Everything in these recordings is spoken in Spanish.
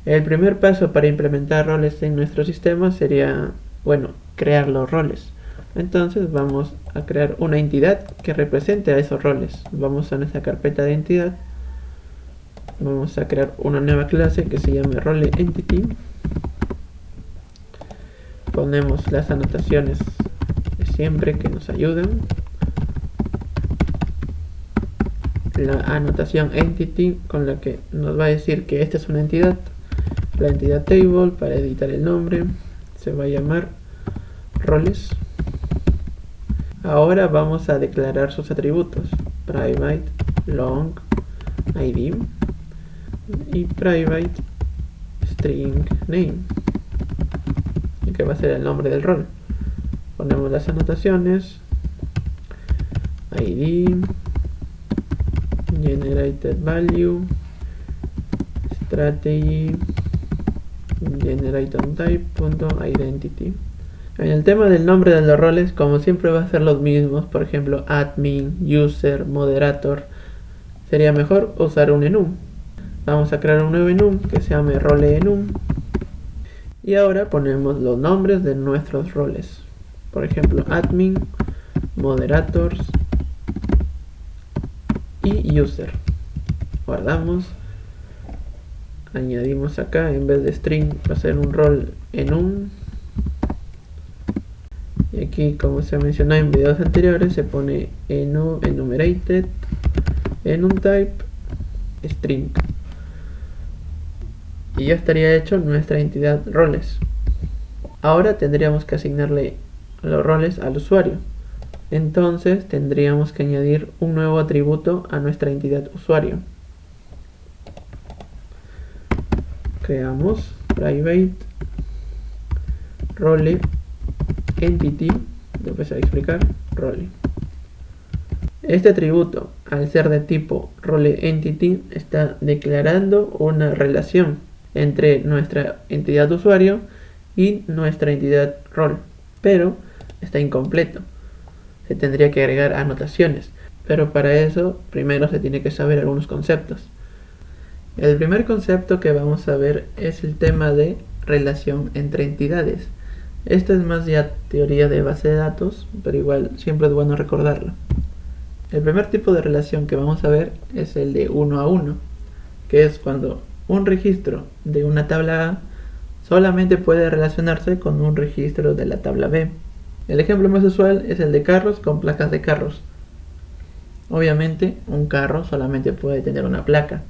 El primer paso para implementar roles en nuestro sistema sería, bueno, crear los roles. Entonces vamos a crear una entidad que represente a esos roles. Vamos a nuestra carpeta de entidad. Vamos a crear una nueva clase que se llame role entity. Ponemos las anotaciones de siempre que nos ayudan. La anotación entity con la que nos va a decir que esta es una entidad. La entidad table, para editar el nombre, se va a llamar roles. Ahora vamos a declarar sus atributos: private, long, id y private string name, que va a ser el nombre del rol. Ponemos las anotaciones: id, generated value, strategy, generateOnType.identity. En el tema del nombre de los roles, como siempre va a ser los mismos, por ejemplo admin, user, moderator, sería mejor usar un enum. Vamos a crear un nuevo enum que se llame role enum. Y ahora ponemos los nombres de nuestros roles. Por ejemplo, admin, moderators y user. Guardamos. Añadimos acá, en vez de string, va a ser un rol enum. Y aquí, como se mencionó en videos anteriores, se pone enumerated, enumType, string. Y ya estaría hecho nuestra entidad roles. Ahora tendríamos que asignarle los roles al usuario. Entonces tendríamos que añadir un nuevo atributo a nuestra entidad usuario. Creamos private role entity, después a explicar role. Este atributo, al ser de tipo role entity, está declarando una relación entre nuestra entidad usuario y nuestra entidad rol, pero está incompleto. Se tendría que agregar anotaciones, pero para eso primero se tiene que saber algunos conceptos. El primer concepto que vamos a ver es el tema de relación entre entidades. Esto es más ya teoría de base de datos, pero igual siempre es bueno recordarlo. El primer tipo de relación que vamos a ver es el de 1 a 1, que es cuando un registro de una tabla A solamente puede relacionarse con un registro de la tabla B. El ejemplo más usual es el de carros con placas de carros. Obviamente un carro solamente puede tener una placa,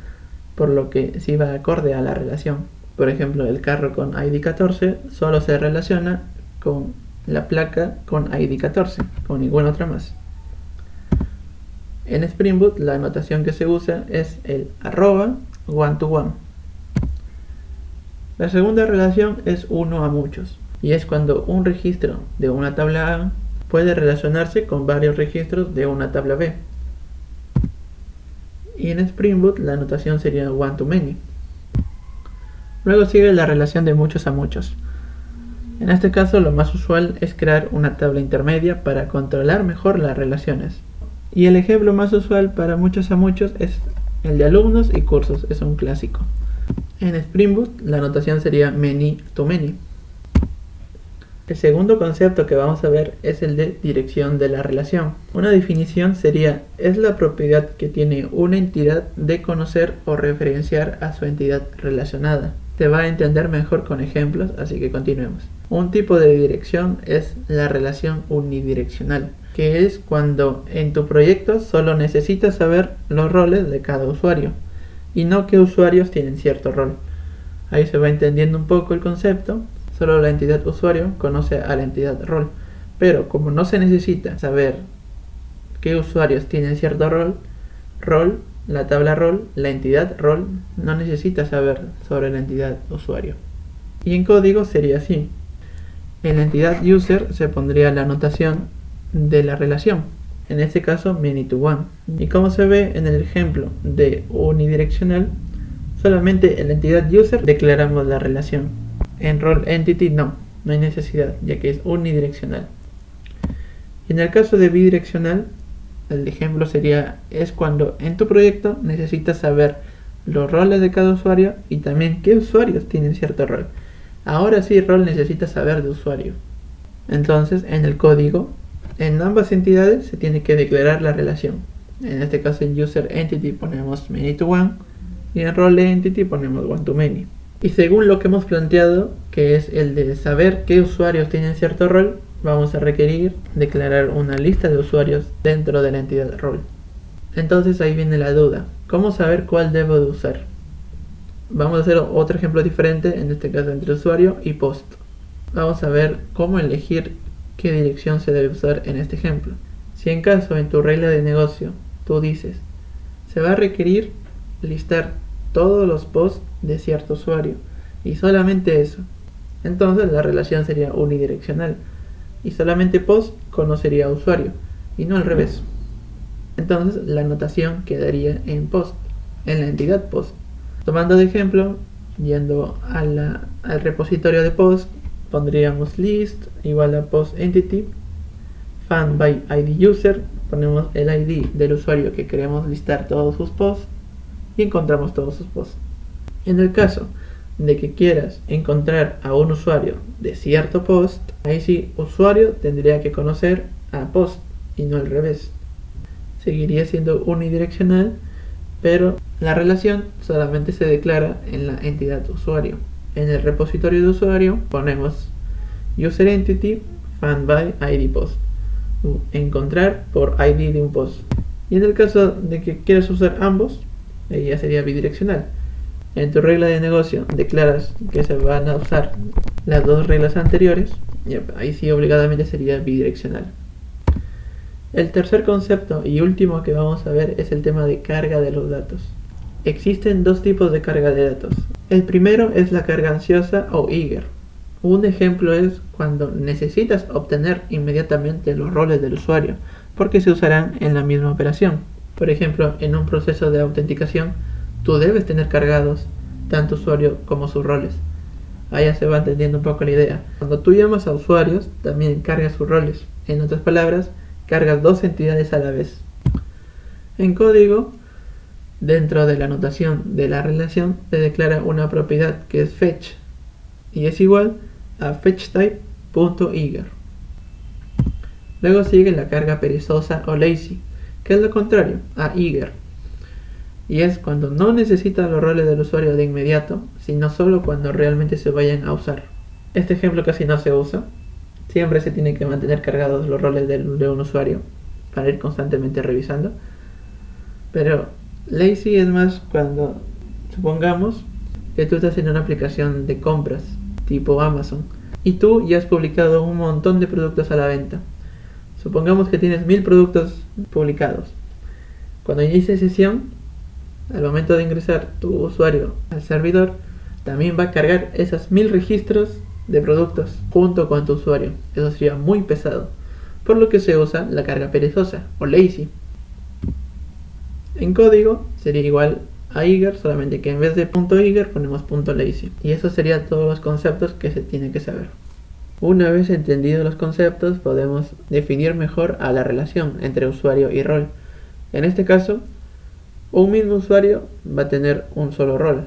por lo que sí va acorde a la relación. Por ejemplo, el carro con ID 14 solo se relaciona con la placa con ID 14, con ninguna otra más. En Spring Boot la anotación que se usa es el @one to one. La segunda relación es uno a muchos, y es cuando un registro de una tabla A puede relacionarse con varios registros de una tabla B. Y en Spring Boot la anotación sería one to many. Luego sigue la relación de muchos a muchos. En este caso lo más usual es crear una tabla intermedia para controlar mejor las relaciones. Y el ejemplo más usual para muchos a muchos es el de alumnos y cursos, es un clásico. En Spring Boot la anotación sería many to many. El segundo concepto que vamos a ver es el de dirección de la relación. Una definición sería: es la propiedad que tiene una entidad de conocer o referenciar a su entidad relacionada. Se va a entender mejor con ejemplos, así que continuemos. Un tipo de dirección es la relación unidireccional, que es cuando en tu proyecto solo necesitas saber los roles de cada usuario y no qué usuarios tienen cierto rol. Ahí se va entendiendo un poco el concepto. Solo la entidad usuario conoce a la entidad rol, pero como no se necesita saber qué usuarios tienen cierto rol, la tabla rol, la entidad rol, no necesita saber sobre la entidad usuario. Y en código sería así: en la entidad user se pondría la anotación de la relación, en este caso many to one. Y como se ve en el ejemplo de unidireccional, solamente en la entidad user declaramos la relación. En role entity no hay necesidad, ya que es unidireccional. Y en el caso de bidireccional, el ejemplo sería: es cuando en tu proyecto necesitas saber los roles de cada usuario y también qué usuarios tienen cierto rol. Ahora sí, rol necesita saber de usuario. Entonces, en el código, en ambas entidades se tiene que declarar la relación. En este caso, en user entity ponemos many to one y en role entity ponemos one to many. Y según lo que hemos planteado, que es el de saber qué usuarios tienen cierto rol, vamos a requerir declarar una lista de usuarios dentro de la entidad rol. Entonces ahí viene la duda, ¿cómo saber cuál debo de usar? Vamos a hacer otro ejemplo diferente, en este caso entre usuario y post. Vamos a ver cómo elegir qué dirección se debe usar en este ejemplo. Si en caso en tu regla de negocio tú dices, se va a requerir listar todos los posts de cierto usuario y solamente eso, entonces la relación sería unidireccional y solamente post conocería a usuario y no al revés. Entonces la anotación quedaría en post, en la entidad post. Tomando de ejemplo, yendo al repositorio de post, pondríamos list igual a post entity, fan by id user, ponemos el id del usuario que queremos listar todos sus posts y encontramos todos sus posts. En el caso de que quieras encontrar a un usuario de cierto post, ahí sí usuario tendría que conocer a post y no al revés. Seguiría siendo unidireccional, pero la relación solamente se declara en la entidad usuario. En el repositorio de usuario ponemos user entity fan by id post, encontrar por id de un post. Y en el caso de que quieras usar ambos, ahí ya sería bidireccional. En tu regla de negocio declaras que se van a usar las dos reglas anteriores, y ahí sí obligadamente sería bidireccional. El tercer concepto y último que vamos a ver es el tema de carga de los datos. Existen dos tipos de carga de datos. El primero es la carga ansiosa o eager. Un ejemplo es cuando necesitas obtener inmediatamente los roles del usuario, porque se usarán en la misma operación. Por ejemplo, en un proceso de autenticación, tú debes tener cargados tanto usuario como sus roles. Ahí ya se va entendiendo un poco la idea. Cuando tú llamas a usuarios, también cargas sus roles. En otras palabras, cargas dos entidades a la vez. En código, dentro de la anotación de la relación, se declara una propiedad que es fetch y es igual a fetchType.eager. Luego sigue la carga perezosa o lazy, que es lo contrario a eager, y es cuando no necesita los roles del usuario de inmediato, sino solo cuando realmente se vayan a usar. Este ejemplo casi no se usa. Siempre se tiene que mantener cargados los roles de un usuario para ir constantemente revisando. Pero lazy es más cuando, supongamos que tú estás en una aplicación de compras tipo Amazon y tú ya has publicado un montón de productos a la venta. Supongamos que tienes 1000 productos publicados. Cuando inicie sesión, al momento de ingresar tu usuario al servidor, también va a cargar esos 1000 registros de productos junto con tu usuario. Eso sería muy pesado, por lo que se usa la carga perezosa o lazy. En código sería igual a eager, solamente que en vez de .eager ponemos .lazy, y eso sería todos los conceptos que se tiene que saber. Una vez entendidos los conceptos, podemos definir mejor a la relación entre usuario y rol. En este caso, un mismo usuario va a tener un solo rol,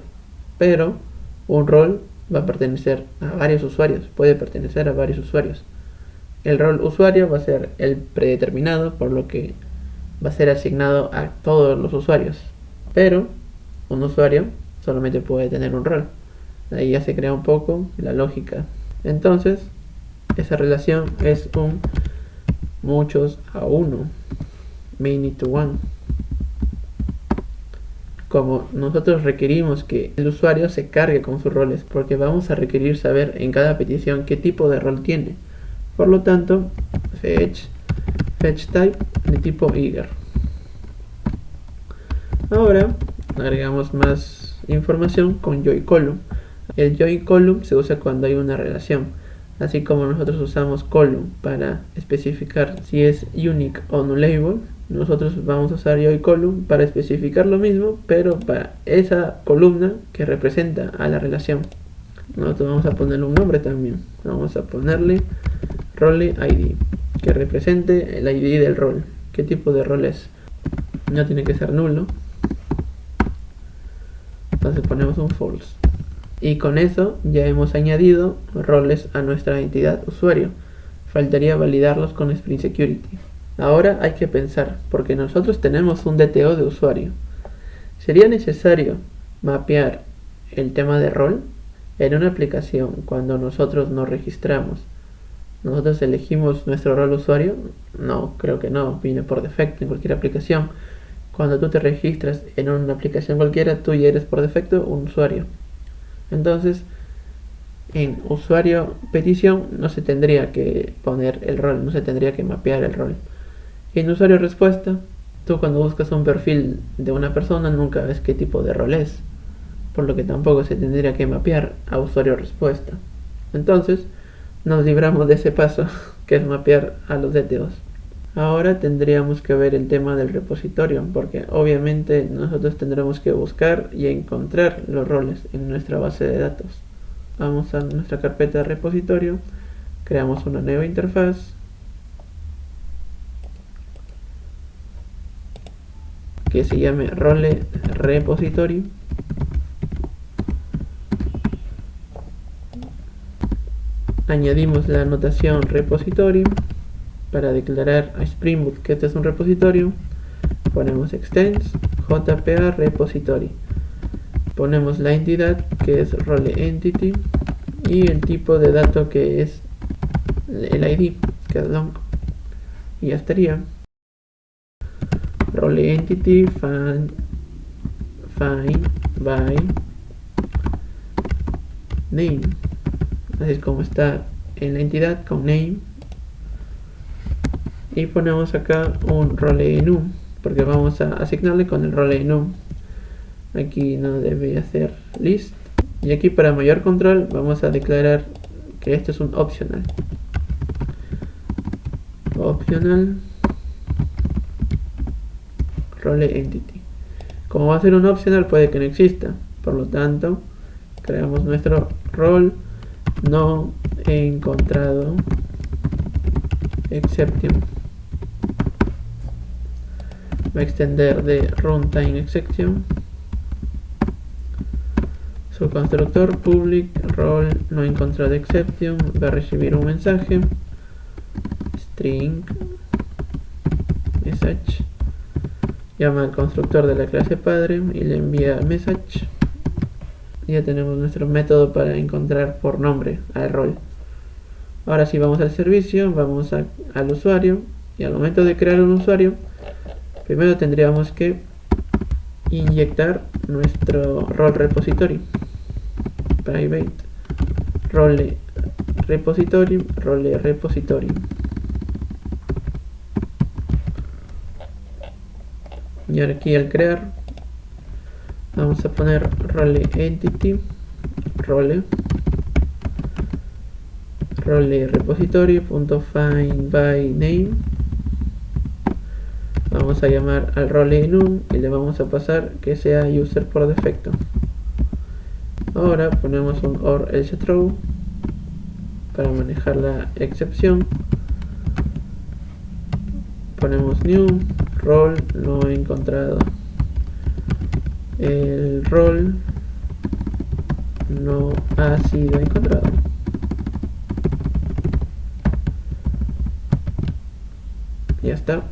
pero un rol va a pertenecer a varios usuarios, puede pertenecer a varios usuarios. El rol usuario va a ser el predeterminado, por lo que va a ser asignado a todos los usuarios, pero un usuario solamente puede tener un rol. Ahí ya se crea un poco la lógica. Entonces, esa relación es un muchos a uno, many to one. Como nosotros requerimos que el usuario se cargue con sus roles, porque vamos a requerir saber en cada petición qué tipo de rol tiene. Por lo tanto, fetchType de tipo eager. Ahora agregamos más información con join_column. El join_column se usa cuando hay una relación, así como nosotros usamos column para especificar si es unique o nullable. Nosotros vamos a usar join_column para especificar lo mismo, pero para esa columna que representa a la relación. Nosotros vamos a ponerle un nombre también. Vamos a ponerle role ID, que represente el ID del rol. ¿Qué tipo de rol es? No tiene que ser nulo. entonces ponemos un false. Y con eso ya hemos añadido roles a nuestra entidad usuario. Faltaría validarlos con Spring Security. Ahora hay que pensar, porque nosotros tenemos un DTO de usuario. ¿Sería necesario mapear el tema de rol? En una aplicación, cuando nosotros nos registramos, ¿nosotros elegimos nuestro rol usuario? No, creo que no, viene por defecto en cualquier aplicación. Cuando tú te registras en una aplicación cualquiera, tú ya eres por defecto un usuario. Entonces, en usuario petición no se tendría que poner el rol, no se tendría que mapear el rol. Y en usuario respuesta, tú cuando buscas un perfil de una persona nunca ves qué tipo de rol es, por lo que tampoco se tendría que mapear a usuario respuesta. Entonces, nos libramos de ese paso, que es mapear a los DTOs. Ahora tendríamos que ver el tema del repositorio, porque obviamente nosotros tendremos que buscar y encontrar los roles en nuestra base de datos. Vamos a nuestra carpeta de repositorio, creamos una nueva interfaz, que se llame role repository. Añadimos la anotación repository para declarar a Spring Boot que este es un repositorio. Ponemos extends jpa repository. Ponemos la entidad que es role entity y el tipo de dato que es el ID, que es long. Y ya estaría. Role entity find by name, así es como está en la entidad con name. Y ponemos acá un role enum, porque vamos a asignarle con el role enum. Aquí no debe hacer list, y aquí para mayor control vamos a declarar que esto es un optional role entity. Como va a ser un optional, puede que no exista, por lo tanto creamos nuestro role no he encontrado exception. Va a extender de runtime exception. Su constructor public role no encontrado exception va a recibir un mensaje string message, llama al constructor de la clase padre y le envía message. Ya tenemos nuestro método para encontrar por nombre al rol. Ahora sí, vamos al servicio, vamos al usuario, y al momento de crear un usuario, primero tendríamos que inyectar nuestro role repository, private role repository. Y ahora aquí al crear vamos a poner role entity role repository.find by name. Vamos a llamar al role enum y le vamos a pasar que sea user por defecto. Ahora ponemos un or else throw para manejar la excepción. Ponemos new role no encontrado. El rol no ha sido encontrado. Ya está.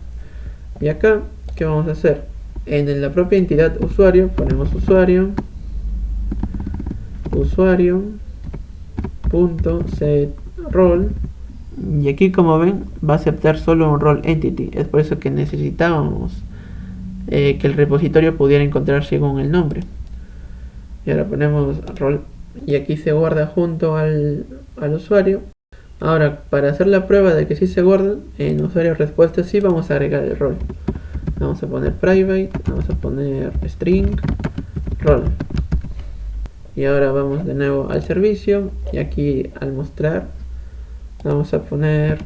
Y acá, ¿qué vamos a hacer? En la propia entidad usuario ponemos usuario.set role, y aquí, como ven, va a aceptar solo un role entity. Es por eso que necesitábamos que el repositorio pudiera encontrar según el nombre. Y ahora ponemos role y aquí se guarda junto al usuario. Ahora, para hacer la prueba de que sí se guarda, en usuario respuesta sí vamos a agregar el rol. Vamos a poner private, vamos a poner string role. Y ahora vamos de nuevo al servicio, y aquí al mostrar vamos a poner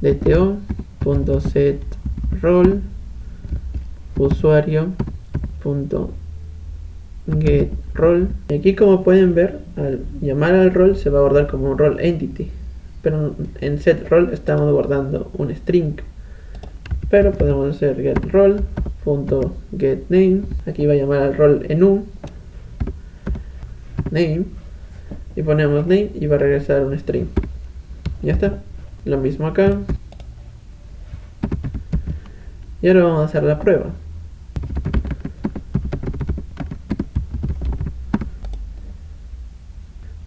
dto.set role usuario.get role. Y aquí, como pueden ver, al llamar al rol se va a guardar como un role entity, pero en set role estamos guardando un string. Pero podemos hacer get role.getName. Aquí va a llamar al rol enum name y ponemos name y va a regresar un string. Ya está. Lo mismo acá. Y ahora vamos a hacer la prueba.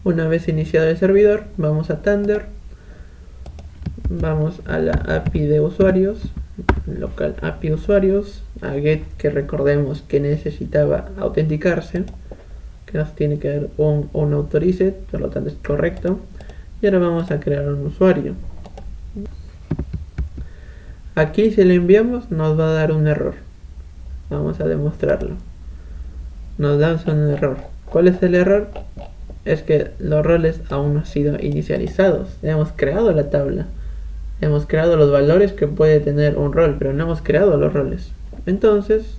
Una vez iniciado el servidor, vamos a Thunder, vamos a la API de usuarios, local API usuarios, a get, que recordemos que necesitaba autenticarse, que nos tiene que dar un authorize, por lo tanto es correcto. Y ahora vamos a crear un usuario. Aquí si le enviamos nos va a dar un error. Vamos a demostrarlo. Nos da un error. ¿Cuál es el error? Es que los roles aún no han sido inicializados. Hemos creado la tabla. Hemos creado los valores que puede tener un rol, pero no hemos creado los roles. Entonces,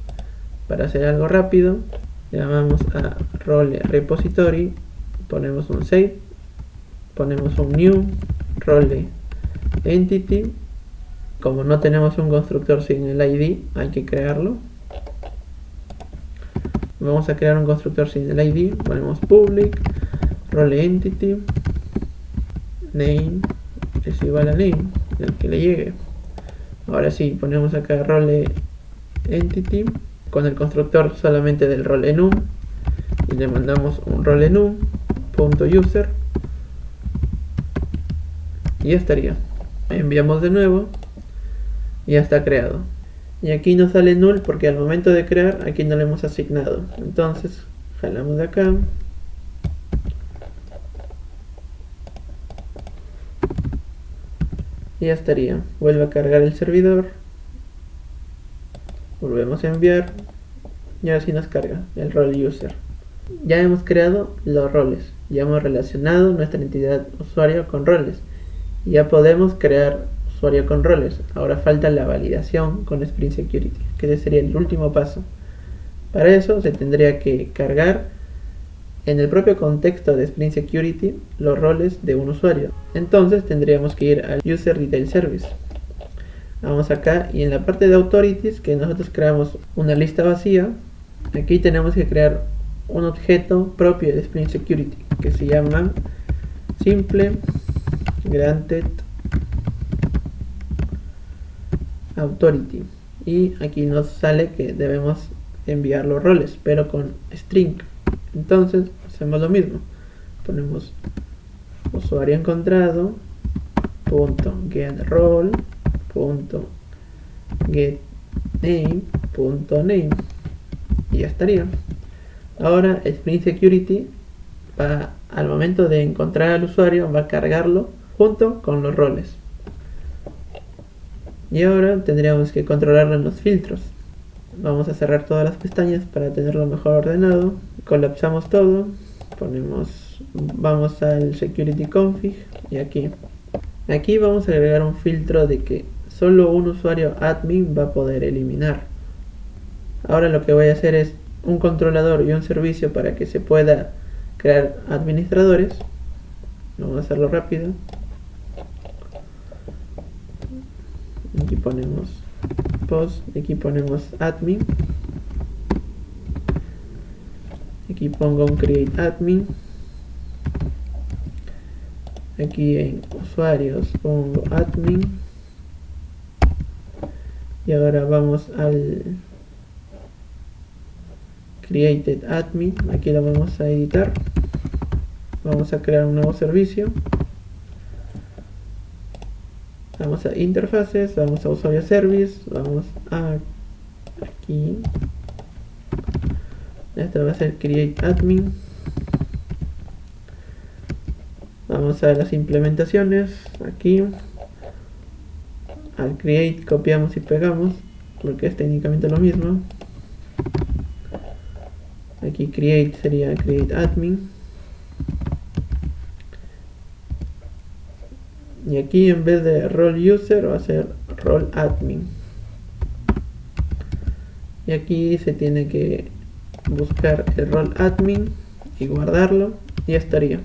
para hacer algo rápido, llamamos a role repository, ponemos un save, ponemos un new role entity. Como no tenemos un constructor sin el ID, hay que crearlo. Vamos a crear un constructor sin el ID, ponemos public role entity name es igual a name, el que le llegue. Ahora sí, ponemos acá role entity con el constructor solamente del role enum y le mandamos un role enum.user y ya estaría. Enviamos de nuevo y ya está creado. Y aquí nos sale null porque al momento de crear aquí no le hemos asignado. Entonces jalamos de acá y ya estaría. Vuelve a cargar el servidor, volvemos a enviar y ahora sí nos carga el role user. Ya hemos creado los roles, ya hemos relacionado nuestra entidad usuario con roles, ya podemos crear usuario con roles. Ahora falta la validación con Spring Security, que ese sería el último paso. Para eso se tendría que cargar en el propio contexto de Spring Security los roles de un usuario. Entonces tendríamos que ir al User Detail Service. Vamos acá y en la parte de Authorities, que nosotros creamos una lista vacía, aquí tenemos que crear un objeto propio de Spring Security que se llama simple granted authority, y aquí nos sale que debemos enviar los roles pero con string. Entonces hacemos lo mismo, ponemos usuario encontrado punto get role punto get name punto name y ya estaría. Ahora Spring Security va, al momento de encontrar al usuario, va a cargarlo junto con los roles. Y ahora tendríamos que controlarlo en los filtros. Vamos a cerrar todas las pestañas para tenerlo mejor ordenado. Colapsamos todo, vamos al security config y aquí vamos a agregar un filtro de que solo un usuario admin va a poder eliminar. Ahora lo que voy a hacer es un controlador y un servicio para que se pueda crear administradores. Vamos a hacerlo rápido. Aquí ponemos post, aquí ponemos admin, aquí pongo un create admin, aquí en usuarios pongo admin y ahora vamos al created admin, aquí lo vamos a editar, vamos a crear un nuevo servicio. Vamos a interfaces, vamos a usuario service, vamos a aquí, esto va a ser create admin, vamos a las implementaciones, aquí al create copiamos y pegamos porque es técnicamente lo mismo. Aquí create sería create admin. Y aquí en vez de role user va a ser role admin. Y aquí se tiene que buscar el role admin y guardarlo y ya estaría.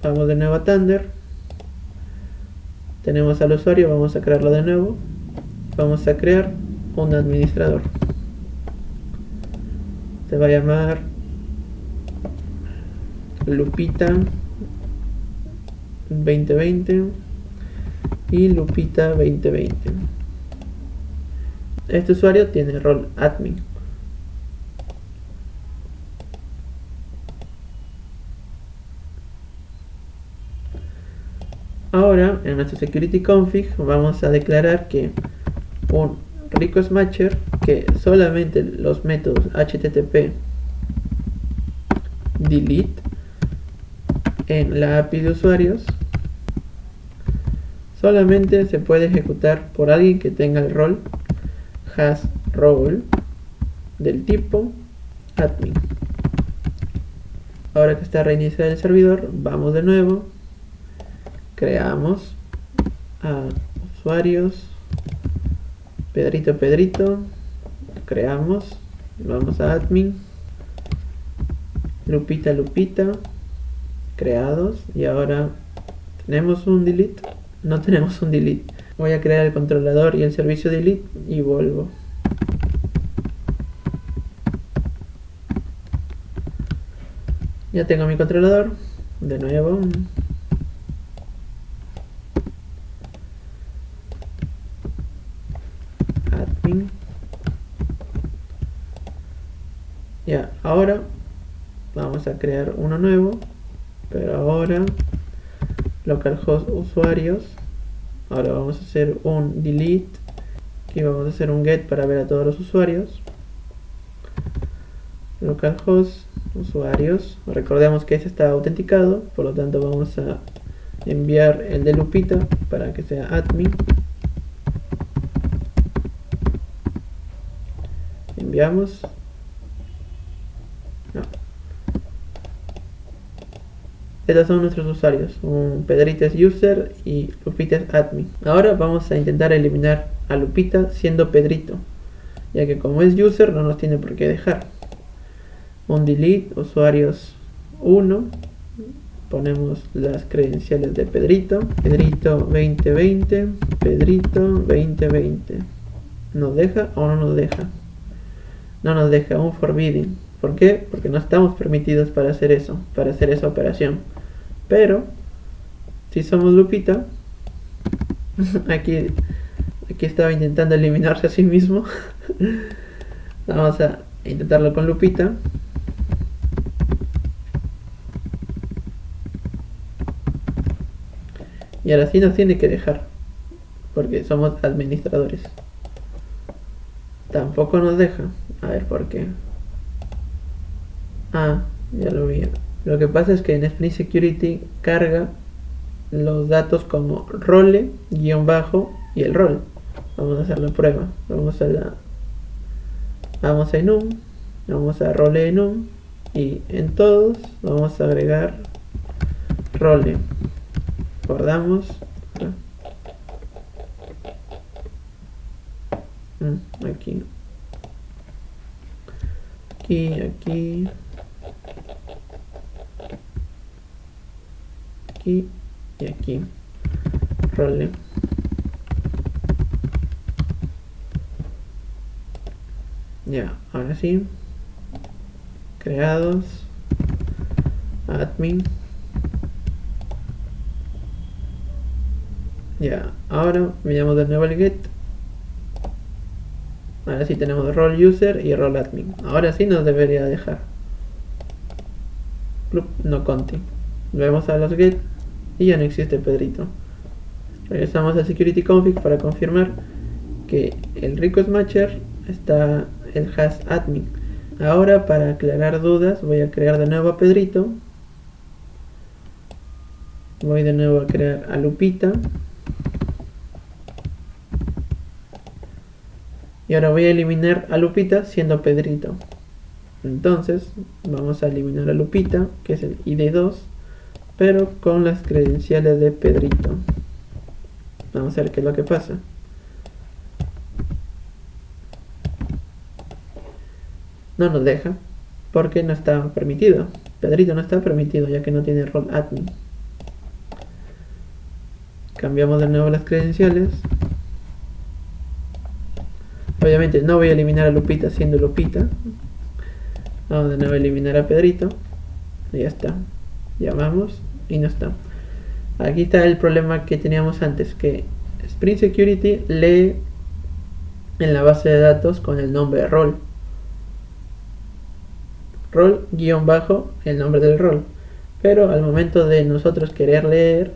Vamos de nuevo a Thunder. Tenemos al usuario, vamos a crearlo de nuevo. Vamos a crear un administrador. se va a llamar Lupita 2020 y Lupita 2020. Este usuario tiene rol admin. Ahora en nuestro security config vamos a declarar que un request matcher, que solamente los métodos http delete en la API de usuarios solamente se puede ejecutar por alguien que tenga el rol has role del tipo admin. Ahora que está reiniciado el servidor, vamos de nuevo, creamos a usuarios Pedrito, creamos, vamos a admin, Lupita, creados, y ahora tenemos un delete, no tenemos un delete. Voy a crear el controlador y el servicio delete y vuelvo. Ya tengo mi controlador, de nuevo. Admin. Ya, ahora vamos a crear uno nuevo, pero ahora localhost usuarios. Ahora vamos a hacer un delete, aquí vamos a hacer un get para ver a todos los usuarios. Localhost usuarios, recordemos que ese está autenticado, por lo tanto vamos a enviar el de Lupita para que sea admin. Enviamos. No. Estos son nuestros usuarios, un Pedrito es user y Lupita es admin. Ahora vamos a intentar eliminar a Lupita siendo Pedrito, ya que como es user no nos tiene por qué dejar. Un delete usuarios 1, ponemos las credenciales de Pedrito 2020, Pedrito 2020. ¿Nos deja o no nos deja? No nos deja, un forbidden. ¿Por qué? Porque no estamos permitidos para hacer eso, para hacer esa operación. Pero si somos Lupita, aquí estaba intentando eliminarse a sí mismo. Vamos a intentarlo con Lupita. Y ahora sí nos tiene que dejar, porque somos administradores. Tampoco nos deja. A ver por qué. Ah, ya lo vi. Lo que pasa es que en Spring Security carga los datos como role, guión bajo y el rol. Vamos a hacer la prueba. Vamos a enum, vamos a role enum y en todos vamos a agregar role. Guardamos. Aquí. Aquí y aquí. Role. Ya, ahora sí. Creados. Admin. Ya, ahora veamos de nuevo el get. Ahora sí tenemos role user y role admin. Ahora sí nos debería dejar. Club no conte. Vemos a los get y ya no existe Pedrito. Regresamos a security config para confirmar que el request matcher está el has admin. Ahora, para aclarar dudas, voy a crear de nuevo a Pedrito. Voy de nuevo a crear a Lupita. Y ahora voy a eliminar a Lupita siendo Pedrito. Entonces vamos a eliminar a Lupita, que es el ID2, pero con las credenciales de Pedrito. Vamos a ver qué es lo que pasa. No nos deja porque no está permitido. Pedrito no está permitido ya que no tiene rol admin. Cambiamos de nuevo las credenciales. Obviamente no voy a eliminar a Lupita siendo Lupita. Vamos de nuevo a eliminar a Pedrito. Y ya está. Llamamos y no está. Aquí está el problema que teníamos antes, que Spring Security lee en la base de datos con el nombre rol. Rol guión bajo el nombre del rol. Pero al momento de nosotros querer leer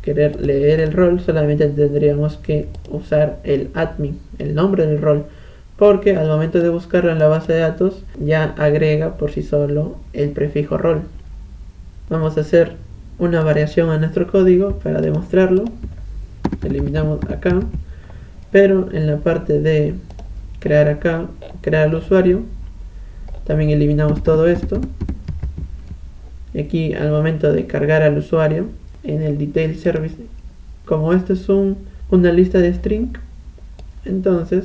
el rol, solamente tendríamos que usar el admin, el nombre del rol, porque al momento de buscarlo en la base de datos ya agrega por sí solo el prefijo rol. Vamos a hacer una variación a nuestro código para demostrarlo. Eliminamos acá, pero en la parte de crear acá, crear al usuario, también eliminamos todo esto. Aquí al momento de cargar al usuario en el detail service, como esto es una lista de string, entonces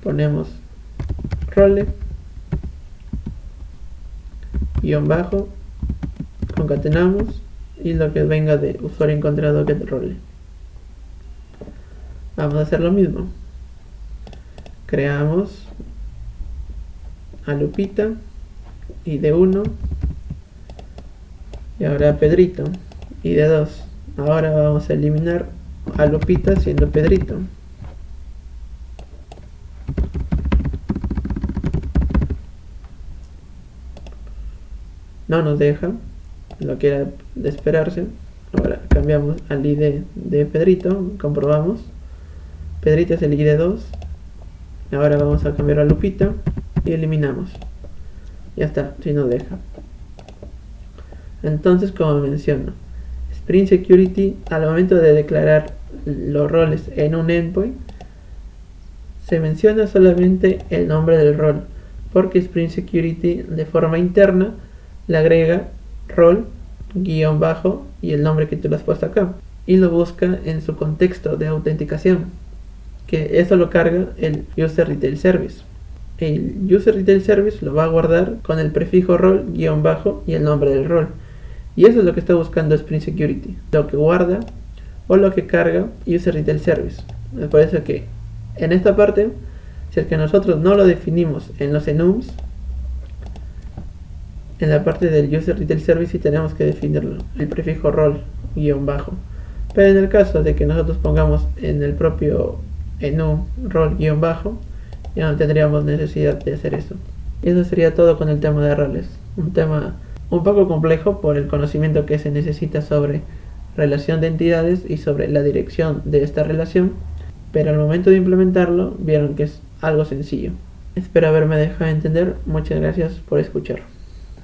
ponemos role guión bajo, concatenamos y lo que venga de usuario encontrado get role. Vamos a hacer lo mismo, creamos a Lupita y de 1 y ahora a Pedrito y de 2. Ahora vamos a eliminar a Lupita siendo Pedrito. No nos deja, lo que era de esperarse. Ahora cambiamos al ID de Pedrito, comprobamos. Pedrito es el ID 2. Ahora vamos a cambiar a Lupita y eliminamos. Ya está, si nos deja. Entonces, como menciono, Spring Security al momento de declarar los roles en un endpoint se menciona solamente el nombre del rol, porque Spring Security de forma interna le agrega rol guión bajo y el nombre que tú le has puesto acá y lo busca en su contexto de autenticación, que eso lo carga el User Detail Service. El User Detail Service lo va a guardar con el prefijo rol guión bajo y el nombre del rol. Y eso es lo que está buscando Spring Security, lo que guarda o lo que carga User Detail Service. Me parece que en esta parte, si es que nosotros no lo definimos en los enums, en la parte del User Detail Service sí tenemos que definirlo, el prefijo rol guión bajo. Pero en el caso de que nosotros pongamos en el propio enum rol guión bajo, ya no tendríamos necesidad de hacer eso. Y eso sería todo con el tema de roles. Un tema un poco complejo por el conocimiento que se necesita sobre relación de entidades y sobre la dirección de esta relación, pero al momento de implementarlo vieron que es algo sencillo. Espero haberme dejado entender. Muchas gracias por escuchar.